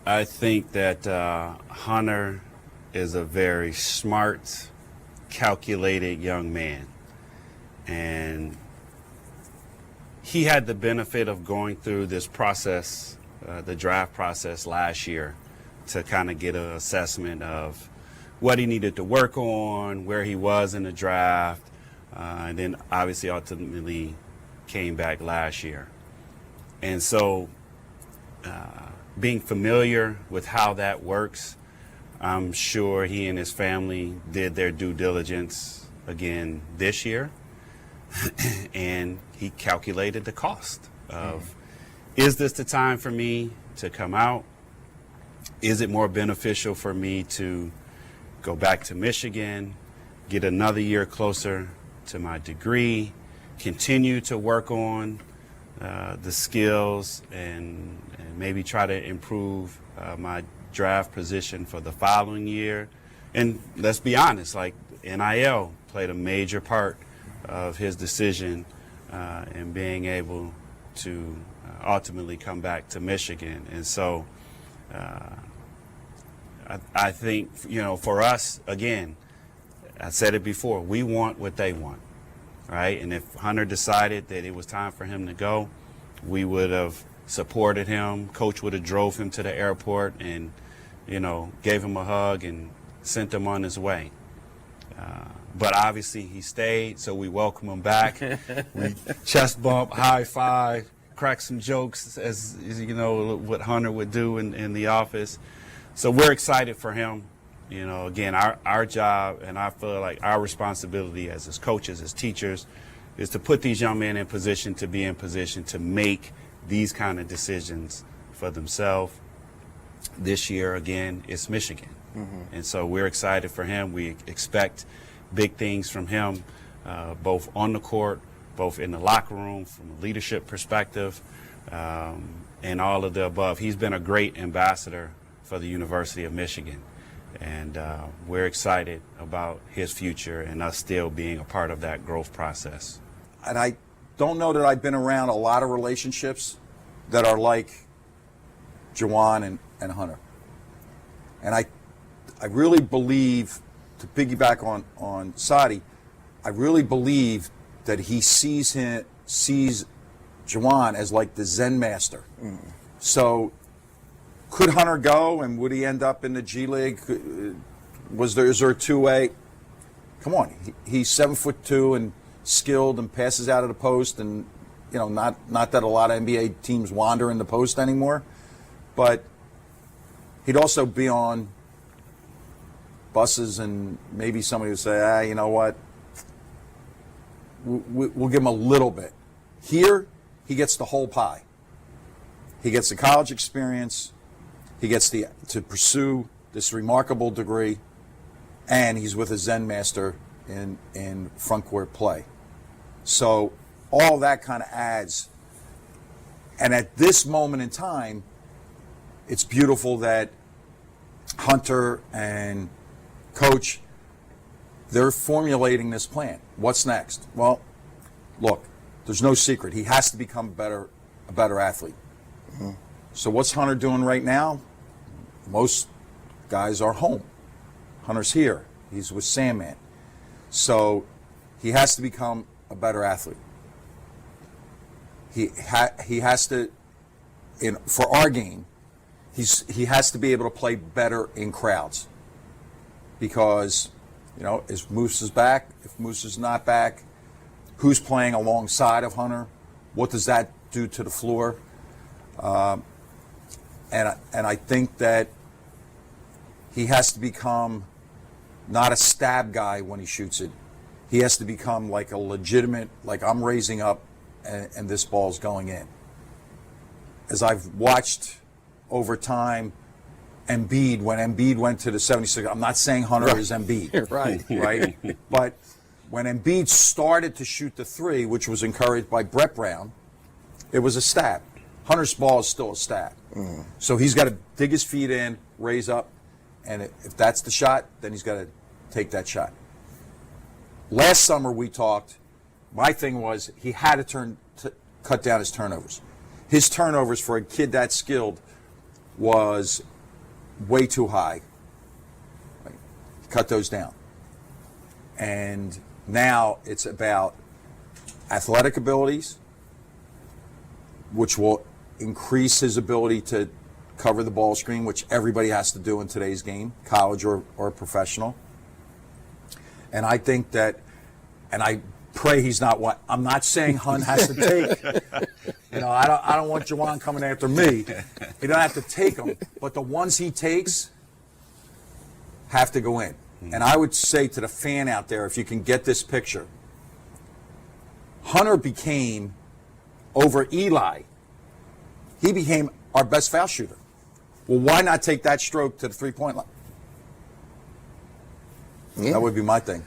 I think that Hunter is a very smart, calculated young man. And he had the benefit of going through this process, the draft process last year, to kind of get an assessment of what he needed to work on, where he was in the draft, and then obviously ultimately came back last year. And so being familiar with how that works, I'm sure he and his family did their due diligence again this year. And he calculated the cost of, is this the time for me to come out? Is it more beneficial for me to go back to Michigan, get another year closer to my degree, continue to work on the skills and maybe try to improve my draft position for the following year? And let's be honest, like NIL played a major part of his decision in being able to ultimately come back to Michigan. And so I think, you know, for us, again, I said it before, we want what they want, right? And if Hunter decided that it was time for him to go, we would have supported him. Coach would have drove him to the airport and, you know, gave him a hug and sent him on his way. But obviously he stayed, so we welcome him back. We chest bump, high five, crack some jokes, as you know, what Hunter would do in the office. So we're excited for him. You know, again, our job, and I feel like our responsibility as his coaches, as teachers, is to put these young men in position to be in position to make these kind of decisions for themselves. This year, again, it's Michigan. And so we're excited for him. We expect big things from him, both on the court, both in the locker room, from a leadership perspective, and all of the above. He's been a great ambassador for the University of Michigan. And we're excited about his future and us still being a part of that growth process. And I don't know that I've been around a lot of relationships that are like Juwan and Hunter. And I really believe, to piggyback on Saddi, I really believe that he sees Juwan as like the Zen master. So could Hunter go, and would he end up in the G League? Is there a two-way? Come on, he's 7'2" and skilled and passes out of the post, and you know, not that a lot of NBA teams wander in the post anymore, but he'd also be on buses, and maybe somebody would say, you know what, we'll give him a little bit. Here, he gets the whole pie. He gets the college experience. He gets to pursue this remarkable degree, and he's with a Zen master in front court play. So all that kind of adds. And at this moment in time, it's beautiful that Hunter and Coach, they're formulating this plan. What's next? Well, look, there's no secret. He has to become a better athlete. So what's Hunter doing right now? Most guys are home. Hunter's here. He's with Sandman. So he has to become a better athlete. He has to, for our game, he has to be able to play better in crowds. Because, you know, if Moose is back, if Moose is not back, who's playing alongside of Hunter? What does that do to the floor? And I think that he has to become not a stab guy when he shoots it. He has to become like a legitimate, like I'm raising up and this ball's going in. As I've watched over time, Embiid, when Embiid went to the 76ers, I'm not saying Hunter is Embiid, right? But when Embiid started to shoot the three, which was encouraged by Brett Brown, it was a stab. Hunter's ball is still a stab. So he's got to dig his feet in, raise up, and if that's the shot, then he's got to take that shot. Last summer we talked, my thing was he had to cut down his turnovers. His turnovers for a kid that skilled was way too high. Right? Cut those down. And now it's about athletic abilities, which will increase his ability to cover the ball screen, which everybody has to do in today's game, college or professional. And I think that, and I pray he's not what, I'm not saying Hunt has to take, I don't want Juwan coming after me. He don't have to take them, but the ones he takes have to go in. And I would say to the fan out there, if you can get this picture, Hunter became, over Eli, he became our best foul shooter. Well, why not take that stroke to the three-point line? Yeah. That would be my thing.